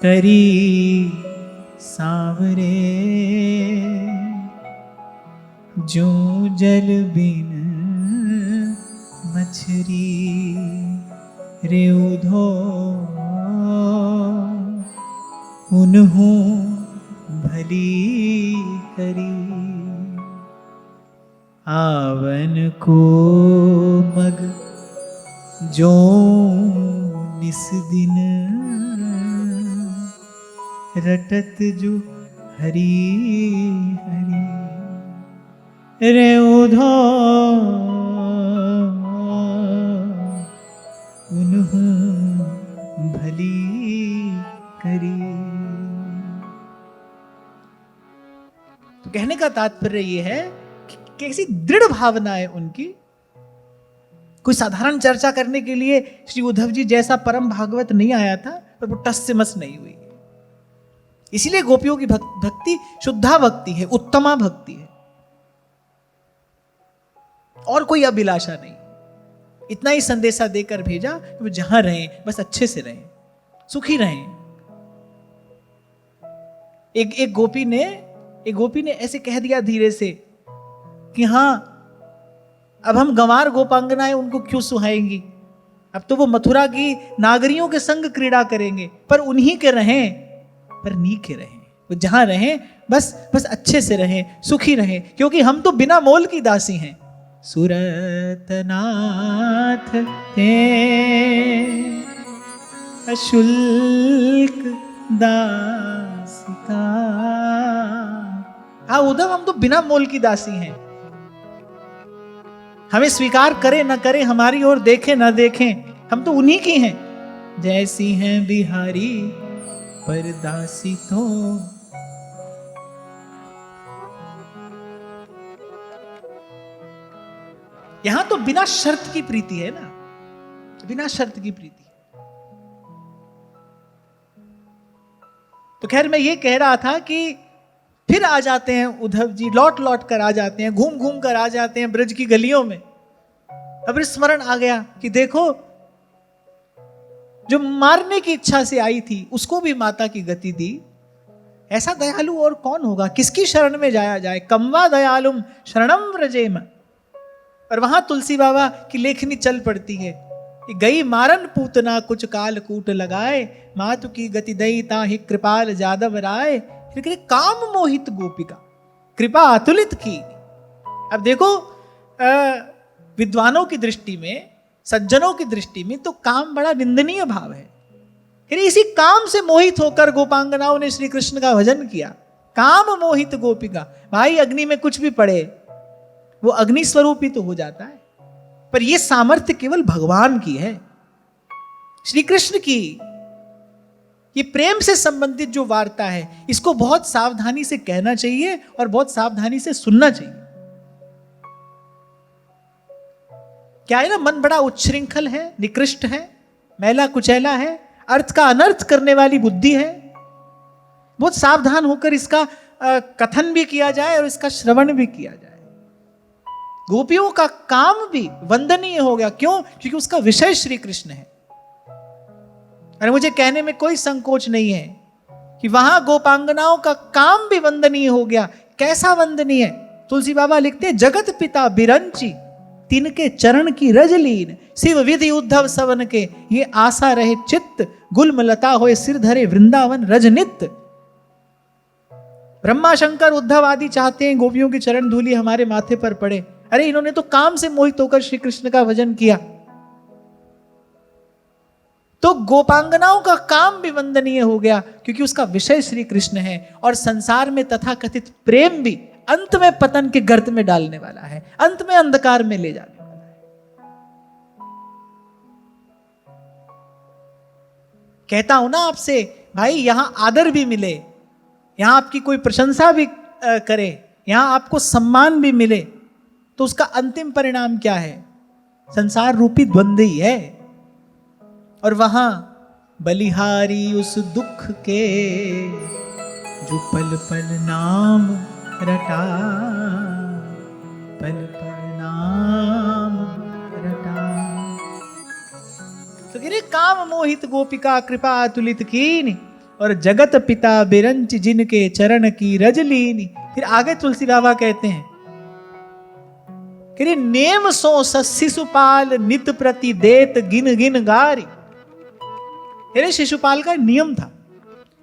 Speaker 1: करी सांवरे, जो जल बिन मछरी रे उधो, उन्हों भली करी। आवन को मग जो निस दिन रटत जो हरि हरि रे उधो उन्हों भली करी। तो कहने का तात्पर्य यह है कि कैसी दृढ़ भावना है उनकी। कोई साधारण चर्चा करने के लिए श्री उद्धव जी जैसा परम भागवत नहीं आया था, पर वो टस से मस नहीं हुई। इसीलिए गोपियों की भक्ति शुद्धा भक्ति है, उत्तमा भक्ति है, और कोई अभिलाषा नहीं। इतना ही संदेशा देकर भेजा कि वो जहां रहें बस अच्छे से रहें, सुखी रहें। एक गोपी ने ऐसे कह दिया धीरे से कि हाँ, अब हम गंवार गोपांगनाएं उनको क्यों सुहाएंगी, अब तो वो मथुरा की नागरियों के संग क्रीड़ा करेंगे, पर उन्हीं के रहें, पर नी के रहें। वो जहां रहें बस अच्छे से रहें, सुखी रहें, क्योंकि हम तो बिना मोल की दासी हैं। सुरतनाथ ते अशुल्क दासिका। हाँ उद्धव, हम तो बिना मोल की दासी हैं। हमें स्वीकार करे न करे, हमारी ओर देखे न देखें, हम तो उन्हीं की हैं। जैसी हैं बिहारी पर दासी तो। यहां तो बिना शर्त की प्रीति है ना, बिना शर्त की प्रीति। तो खैर मैं ये कह रहा था कि फिर आ जाते हैं उद्धव जी, लौट लौट कर आ जाते हैं, घूम घूम कर आ जाते हैं ब्रज की गलियों में। अब स्मरण आ गया कि देखो, जो मारने की इच्छा से आई थी उसको भी माता की गति दी। ऐसा दयालु और कौन होगा, किसकी शरण में जाया जाए। कम्वा दयालुम शरणम व्रजेम। और वहां तुलसी बाबा की लेखनी चल पड़ती है कि गई मारन पूतना कुछ काल कूट लगाए, मातु की गति दई ताहि कृपाल जादव राय। फिर काम मोहित गोपिका कृपा अतुलित की। अब देखो, विद्वानों की दृष्टि में, सज्जनों की दृष्टि में तो काम बड़ा निंदनीय भाव है। फिर इसी काम से मोहित होकर गोपांगनाओं ने श्री कृष्ण का भजन किया। काम मोहित गोपिका। भाई अग्नि में कुछ भी पड़े वो अग्नि स्वरूप ही तो हो जाता है, पर यह सामर्थ्य केवल भगवान की है, श्री कृष्ण की। ये प्रेम से संबंधित जो वार्ता है, इसको बहुत सावधानी से कहना चाहिए और बहुत सावधानी से सुनना चाहिए। क्या है ना, मन बड़ा उच्छृंखल है, निकृष्ट है, मैला कुचैला है, अर्थ का अनर्थ करने वाली बुद्धि है। बहुत सावधान होकर इसका कथन भी किया जाए और इसका श्रवण भी किया जाए। गोपियों का काम भी वंदनीय हो गया। क्यों? क्योंकि उसका विषय श्री कृष्ण है। और मुझे कहने में कोई संकोच नहीं है कि वहां गोपांगनाओं का काम भी वंदनीय हो गया। कैसा वंदनीय? तुलसी बाबा लिखते हैं, जगत पिता बिरंची तिनके चरण की रजलीन, शिव विधि उद्धव सवन के ये आशा रहे चित्त, गुल्म लता होए सिर धरे वृंदावन रजनित। ब्रह्मा शंकर उद्धव आदि चाहते हैं गोपियों की चरण धूलि हमारे माथे पर पड़े। अरे इन्होंने तो काम से मोहित होकर श्री कृष्ण का भजन किया। तो गोपांगनाओं का काम भी वंदनीय हो गया, क्योंकि उसका विषय श्री कृष्ण है। और संसार में तथाकथित प्रेम भी अंत में पतन के गर्त में डालने वाला है, अंत में अंधकार में ले जाने वाला है। कहता हूं ना आपसे, भाई यहां आदर भी मिले, यहां आपकी कोई प्रशंसा भी करे, यहां आपको सम्मान भी मिले, तो उसका अंतिम परिणाम क्या है? संसार रूपी द्वंद्व ही है। और वहां बलिहारी उस दुख के जो पल पल नाम रटा, पल पल नाम रटा। तो गिरे काम मोहित गोपिका कृपा अतुलित कीनी, और जगत पिता बिरंच जिनके चरण की रजलीनी। फिर आगे तुलसी बाबा कहते हैं कि नेम सो शिशुपाल नित प्रति देत गिन गिन गारी। अरे शिशुपाल का नियम था,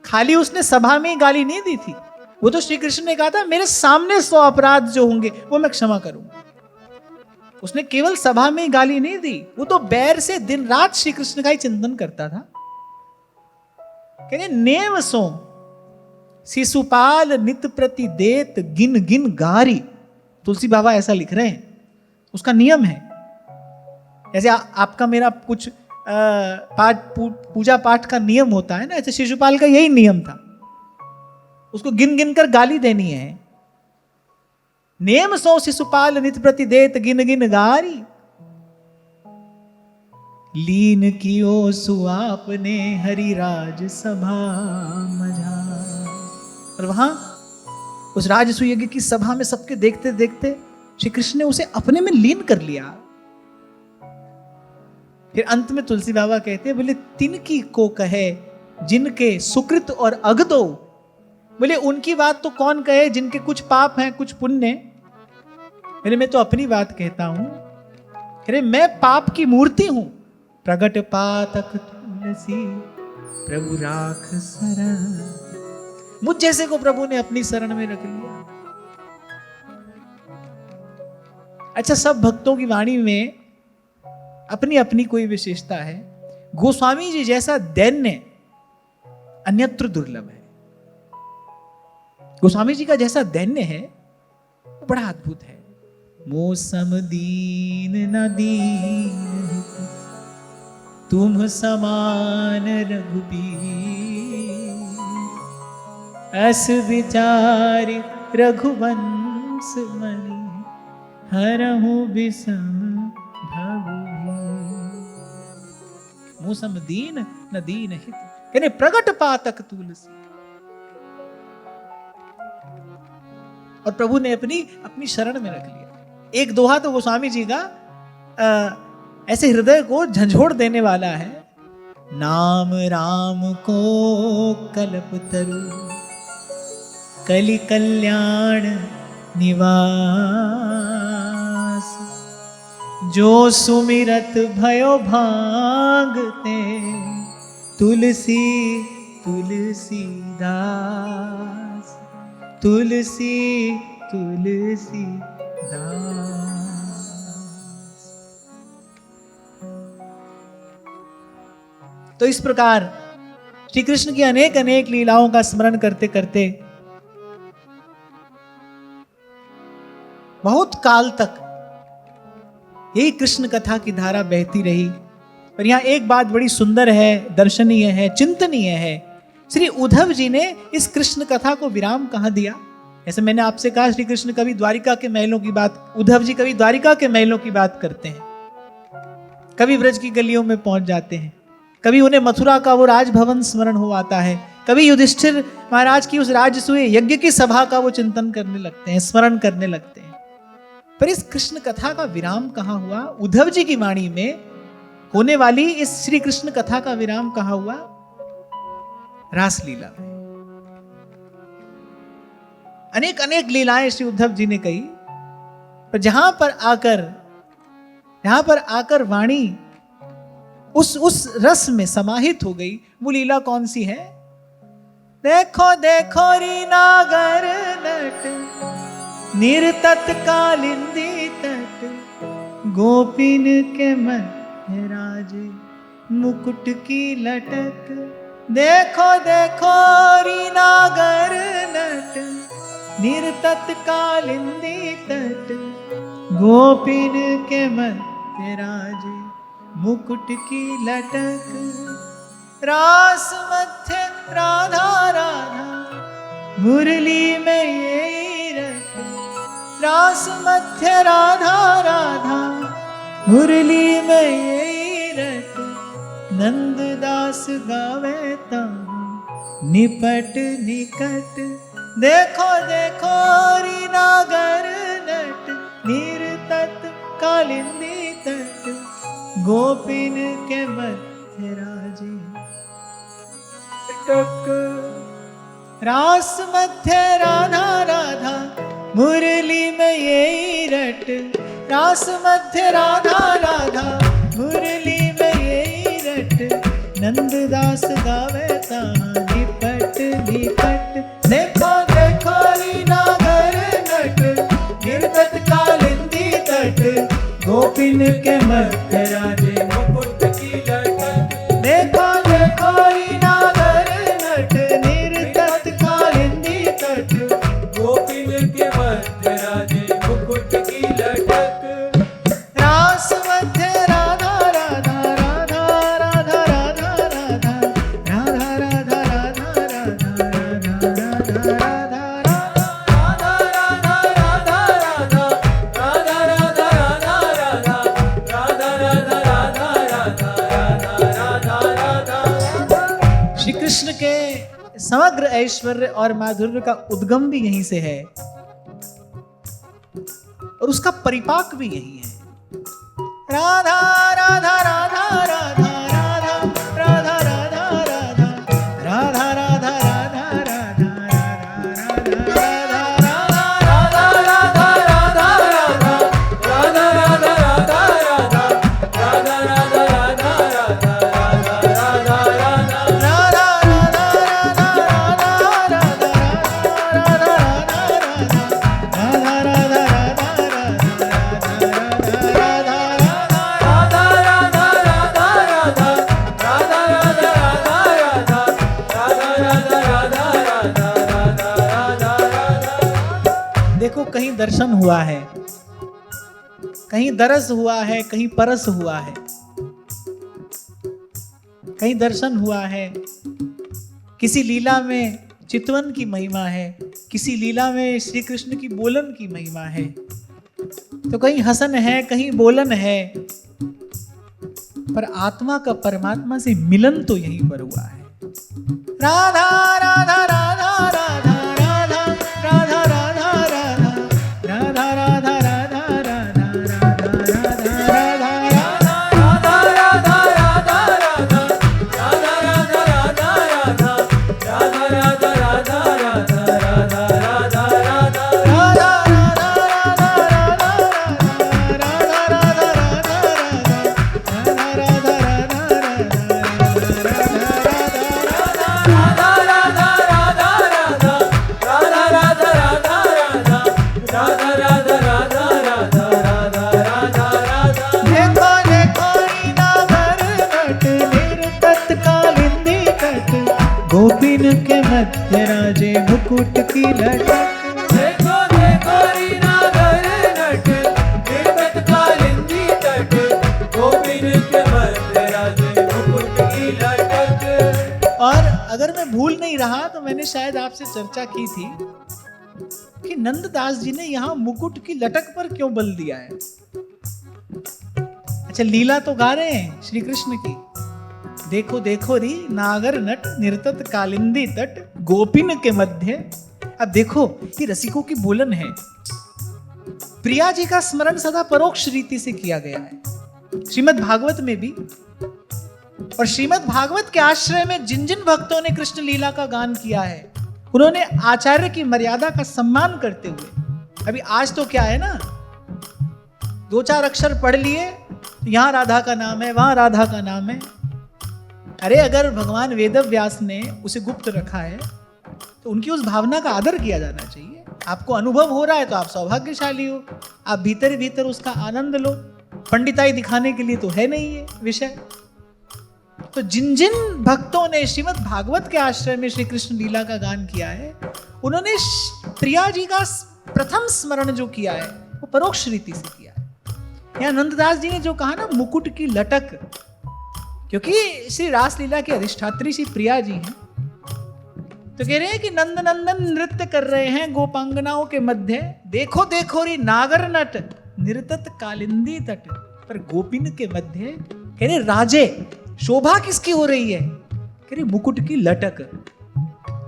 Speaker 1: खाली उसने सभा में ही गाली नहीं दी थी, वो तो श्री कृष्ण ने कहा था मेरे सामने 100 अपराध जो होंगे वो मैं क्षमा करूंगा। उसने केवल सभा में ही गाली नहीं दी, वो तो बैर से दिन रात श्री कृष्ण का ही चिंतन करता था। कहने नेम सो शिशुपाल नित प्रति देत गिन गिन गारी। तुलसी बाबा ऐसा लिख रहे हैं, उसका नियम है। जैसे आपका मेरा कुछ पूजा पाठ का नियम होता है ना, ऐसे शिशुपाल का यही नियम था, उसको गिन गिन कर गाली देनी है। नेम सो शिशुपाल नित प्रति देत गिन गिन गारी। लीन कियो सुआपने हरिराज सभा मझा। और वहां उस राजसूय यज्ञ की सभा में सबके देखते देखते श्री कृष्ण ने उसे अपने में लीन कर लिया। फिर अंत में तुलसी बाबा कहते हैं, बोले तिनकी को कहे जिनके सुकृत और अगदो। बोले उनकी बात तो कौन कहे जिनके कुछ पाप हैं कुछ पुण्य। मेरे मैं तो अपनी बात कहता हूं, अरे मैं पाप की मूर्ति हूं। प्रगट पातक तुलसी प्रभु राख शरण। मुझ जैसे को प्रभु ने अपनी शरण में रख लिया। अच्छा, सब भक्तों की वाणी में अपनी अपनी कोई विशेषता है। गोस्वामी जी जैसा दैन्य अन्यत्र दुर्लभ है। गोस्वामी जी का जैसा दैन्य है वो बड़ा अद्भुत है। मौसम दीन न दीन तुम समान रघुबीर। अस विचार रघुवंश मणि हरहु विषम मौसम दीन न दीन हित। कहने प्रगट पातक तुलसी। और प्रभु ने अपनी शरण में रख लिया। एक दोहा तो गोस्वामी जी का ऐसे हृदय को झंझोड़ देने वाला है। नाम राम को कल्प तरु कलि कल्याण निवास। जो सुमिरत भयो भागते तुलसी तुलसीदास। तुलसी तुलसीदास। तो इस प्रकार श्री कृष्ण की अनेक अनेक लीलाओं का स्मरण करते करते बहुत काल तक यही कृष्ण कथा की धारा बहती रही। पर यहां एक बात बड़ी सुंदर है, दर्शनीय है, चिंतनीय है। श्री उद्धव जी ने इस कृष्ण कथा को विराम कहां दिया। ऐसे मैंने आपसे कहा, श्री कृष्ण कभी द्वारिका के महलों की बात, उद्धव जी कभी द्वारिका के महलों की बात करते हैं, कभी ब्रज की गलियों में पहुंच जाते हैं, कभी उन्हें मथुरा का वो राजभवन स्मरण हो आता है, कभी युधिष्ठिर महाराज की उस राजसूय यज्ञ की सभा का वो चिंतन करने लगते हैं, स्मरण करने लगते हैं। पर इस कृष्ण कथा का विराम कहां हुआ? उद्धव जी की वाणी में होने वाली इस श्री कृष्ण कथा का विराम कहां हुआ? रासलीला में। अनेक अनेक लीलाएं श्री उद्धव जी ने कही, पर जहां पर आकर वाणी उस रस में समाहित हो गई, वो लीला कौन सी है? देखो देखो री नागर नट निर्तत कालिंदी तट गोपिन के मध्य राजे मुकुट की लटक। देखो देखो री नागर नट निर्तत कालिंदी तट गोपिन के मध्य राजे मुकुट की लटक। रास मध्य राधा राधा मुरली में ये रट। रास मध्य राधा राधा मुरली में ये रट। नंददास गावे ताहु निपट निकट। देखो देखो री नागर नट निर्तत कालिंदी तट गोपिन के मध्य राजे टक। रास मध्य राधा राधा मुरली में ये रट। रास मध्य राधा राधा मुरली में ये रट। नंददास गावे ताहा निपट निपट। देखो देखो री नागर नट निर्तत कालिंदी तट
Speaker 2: मध्य राजे मुकुट की लटक।
Speaker 1: रास मध्य राधा राधा राधा राधा राधा राधा राधा राधा राधा राधा श्री कृष्ण के समग्र ऐश्वर्य और माधुर्य का उद्गम भी यहीं से है और उसका परिपाक भी यही है। राधा राधा राधा राधा राधा राधा राधा राधा राधा राधा देखो कहीं दर्शन हुआ है, कहीं दरस हुआ है, कहीं परस हुआ है, कहीं दर्शन हुआ है, किसी लीला में चितवन की महिमा है, किसी लीला में श्री कृष्ण की बोलन की महिमा है, तो कहीं हसन है, कहीं बोलन है, पर आत्मा का परमात्मा से मिलन तो यहीं पर हुआ है। राधा राधा राधा राधा राधा राधा राधा राधा राधा राधा गोपिन के मध्य राजे मुकुट की लटक।
Speaker 2: देखो देखो रीना घर नट निर्गत कालिंदी तट, गोपिन के मध्य राजे मुकुट की लटक।
Speaker 1: और अगर मैं भूल नहीं रहा तो मैंने शायद आपसे चर्चा की थी कि नंददास जी ने यहाँ मुकुट की लटक पर क्यों बल दिया है। अच्छा, लीला तो गा रहे हैं श्री कृष्ण की, देखो देखो री नागर नट निर्तत कालिंदी तट गोपिन के मध्य। अब देखो ये रसिकों की बोलन है। प्रिया जी का स्मरण सदा परोक्ष रीति से किया गया है श्रीमद् भागवत में भी, और श्रीमद् भागवत के आश्रय में जिन जिन भक्तों ने कृष्ण लीला का गान किया है उन्होंने आचार्य की मर्यादा का सम्मान करते हुए, अभी आज तो क्या है ना, दो चार अक्षर पढ़ लिए, यहां राधा का नाम है, वहां राधा का नाम है। अरे अगर भगवान वेदव्यास ने उसे गुप्त रखा है तो उनकी उस भावना का आदर किया जाना चाहिए। आपको अनुभव हो रहा है तो आप सौभाग्यशाली हो, आप भीतर भीतर उसका आनंद लो। पंडिताई दिखाने के लिए तो है नहीं ये विषय। तो जिन जिन भक्तों ने श्रीमद् भागवत के आश्रय में श्री कृष्ण लीला का गान किया है उन्होंने प्रिया जी का प्रथम स्मरण जो किया है वो परोक्ष रीति से किया है। यहाँ नंददास जी ने जो कहा ना मुकुट की लटक, क्योंकि श्री रासलीला की अधिष्ठात्री श्री प्रिया जी हैं, तो कह रहे हैं कि नंद नंदन नृत्य कर रहे हैं गोपांगनाओं के मध्य। देखो देखो री नागर नट निर्तत कालिंदी तट, पर गोपिन के मध्य कह रहे राजे शोभा किसकी हो रही है, कह रहे मुकुट की लटक।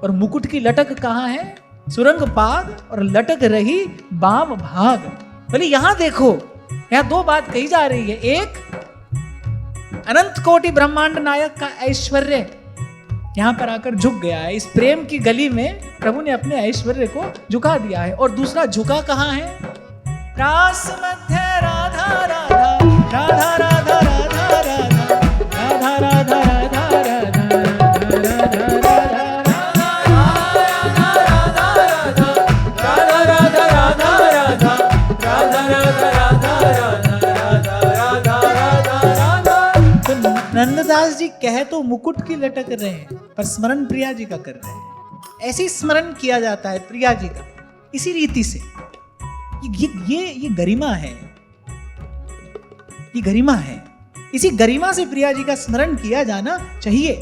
Speaker 1: और मुकुट की लटक कहाँ है, सुरंग पाग और लटक रही बाम भाग। बोले यहां देखो, यहां दो बात कही जा रही है। एक, अनंत कोटि ब्रह्मांड नायक का ऐश्वर्य यहां पर आकर झुक गया है। इस प्रेम की गली में प्रभु ने अपने ऐश्वर्य को झुका दिया है। और दूसरा झुका कहां है, रास मध्य राधा राधा राधा राधा राधा राधा राधा नंददास जी कहे तो मुकुट की लटक रहे हैं पर स्मरण प्रिया जी का कर रहे हैं। ऐसे ही स्मरण किया जाता है प्रिया जी का, इसी रीति से। ये गरिमा है, ये गरिमा है। इसी गरिमा से प्रिया जी का स्मरण किया जाना चाहिए।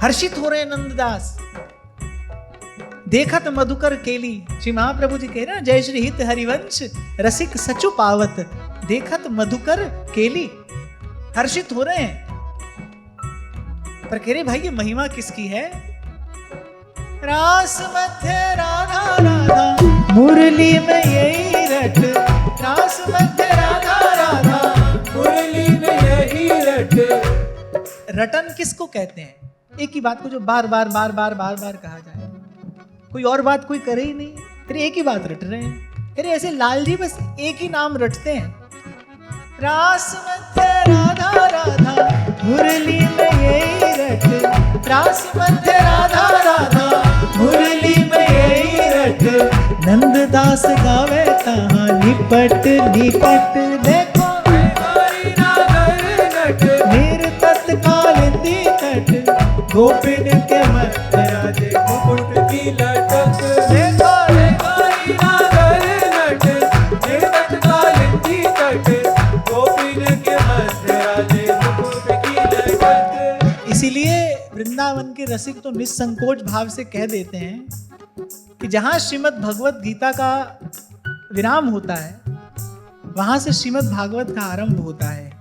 Speaker 1: हर्षित हो रहे नंददास, देखत मधुकर केली। श्री महाप्रभु जी कह रहे हैं, जय श्री हित हरिवंश रसिक सचु पावत, देखत मधुकर केली। हर्षित हो रहे हैं, पर कह रहे भाई ये महिमा किसकी है? रास मध्य राधा राधा मुरली में यही रट, रास मध्य राधा राधा
Speaker 2: मुरली में यही रट।
Speaker 1: रटन किसको कहते हैं? एक ही बात को जो बार बार बार बार बार बार कहा जाए, कोई और बात कोई करे ही नहीं, फिर एक ही बात रट रहे हैं। फिर ऐसे लाल जी बस एक ही नाम रटते हैं, रास मध्य राधा राधा मुरली में यही रट, रास मध्य राधा राधा मुरली में यही रट। नंददास गावे कहाँ निपट निपट, देखो
Speaker 2: हरि नागर नट,
Speaker 1: नीर तत्कालिंदी तट,
Speaker 2: गोपिन के मध्य राजे मुकुट की लटक।
Speaker 1: देखो
Speaker 2: हरि नागर नट, निर्तत्कालिंदी तट, गोपिन के मध्य राजे मुकुट की लटक।
Speaker 1: इसीलिए वृंदावन के रसिक तो निसंकोच भाव से कह देते हैं कि जहां श्रीमद् भगवत गीता का विराम होता है, वहां से श्रीमद् भागवत का आरंभ होता है,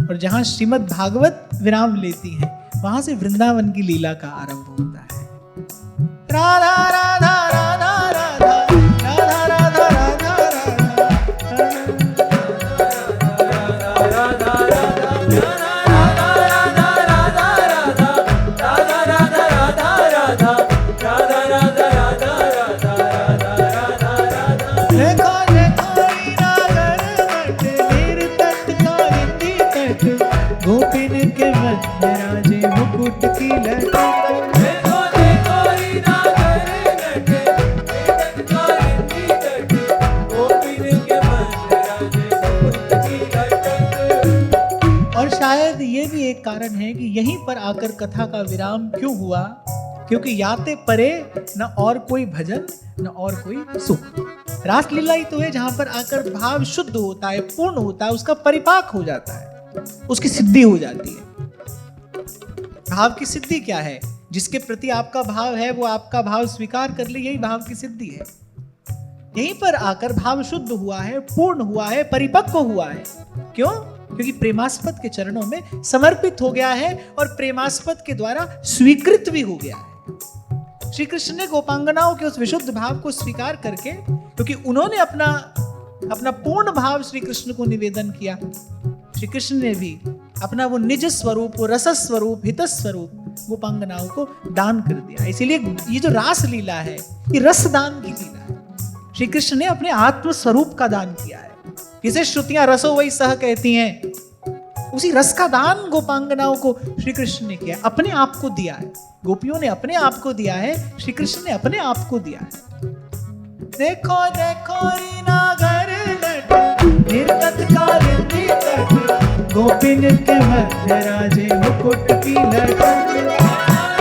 Speaker 1: और जहां श्रीमद् भागवत विराम लेती है, वहां से वृंदावन की लीला का आरंभ होता है। राधा राधा राधा राधा राधा राधा राधा देखो देखो नागर नट, नीर तत्कालिंदी तट, गोपिन के मध्य राजे मुकुट की लटक।
Speaker 2: देखो देखो हरि नागर नट, निर्तत्कालिंदी तट, गोपिन के मध्य राजे मुकुट की लटक।
Speaker 1: और शायद ये भी एक कारण है कि यहीं पर आकर कथा का विराम क्यों हुआ, क्योंकि याते परे न और कोई भजन न और कोई सुख। रासलीला ही तो है जहां पर आकर भाव शुद्ध होता है, पूर्ण होता है, उसका परिपाक हो जाता है, उसकी सिद्धि हो जाती है। भाव की सिद्धि क्या है? जिसके प्रति आपका भाव है वो आपका भाव स्वीकार कर ले, यही भाव की सिद्धि है। यहीं पर आकर भाव शुद्ध हुआ है, पूर्ण हुआ है, परिपक्व हुआ है। क्यों? क्योंकि प्रेमास्पद के चरणों में समर्पित हो गया है और प्रेमास्पद के द्वारा स्वीकृत भी हो गया है। श्री कृष्ण ने गोपांगनाओं के उस विशुद्ध भाव को स्वीकार करके, क्योंकि उन्होंने अपना पूर्ण भाव श्री कृष्ण को निवेदन किया, श्री कृष्ण ने भी अपना वो निज स्वरूप, वो रस स्वरूप, हित स्वरूप गोपांगनाओं को दान कर दिया। इसीलिए ये जो रास लीला है, ये रस दान की लीला है। श्री कृष्ण ने अपने आत्म स्वरूप का दान किया है, जिसे श्रुतियां रसो वही सह कहती हैं। उसी रस का दान गोपांगनाओं को श्री कृष्ण ने किया, अपने आप को दिया है। गोपियों ने अपने आप को दिया है, श्री कृष्ण ने अपने आप को दिया है। देखो देखो नागर नट, निर्तत्कालिंदी तट, गोपिन के मध्य राजे मुकुट की लटक।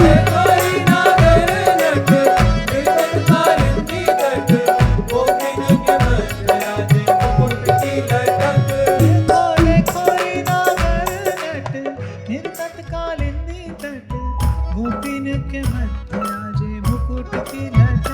Speaker 2: देखो हरि नागर नट, निर्तत्कालिंदी तट, गोपिन के मध्य राजे मुकुट की लटक।
Speaker 1: देखो देखो नागर नट, निर्तत्कालिंदी तट, गोपिन के मध्य राजे मुकुट की लटक।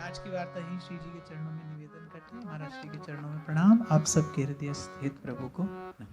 Speaker 1: आज की वार्ता ही श्री जी के चरणों में निवेदन करते हैं। महाराज श्री के चरणों में प्रणाम। आप सबके हृदय स्थित प्रभु को नमन।